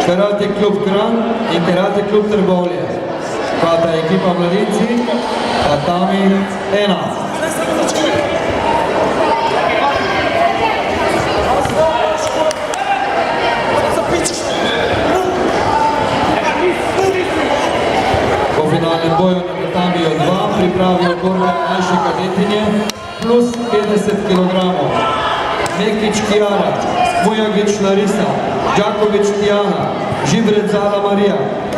Karate klub Kranj in Karate klub Trbovlje. Pata ekipa mladinci, tatami 1. Po finalnem boju na tatamiju 2 pripravijo borbe mlajše kadetinje plus 50 kg. Mekić Kiara, Mujagić Larisa, Đaković Tijana, Žibrec Zala Marija,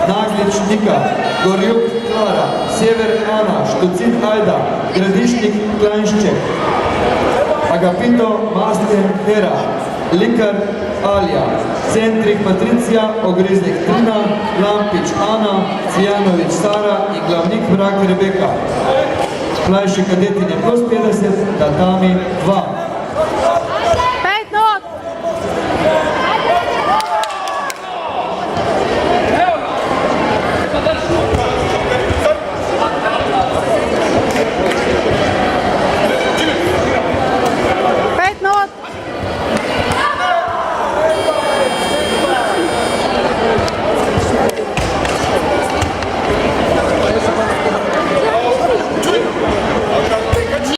Naglić Nika, Gorjuk Klara, Sever Ana, Štucit Ajda, Gradišnik Klanšček, Agapito Masljen Hera, Likar Alja, Centrik Patricija, Ogriznik Trina, Lampić Ana, Cijanović Sara i Glavnik Vrak Rebeka. Mlajše kadetinje plus 50, tatami 2.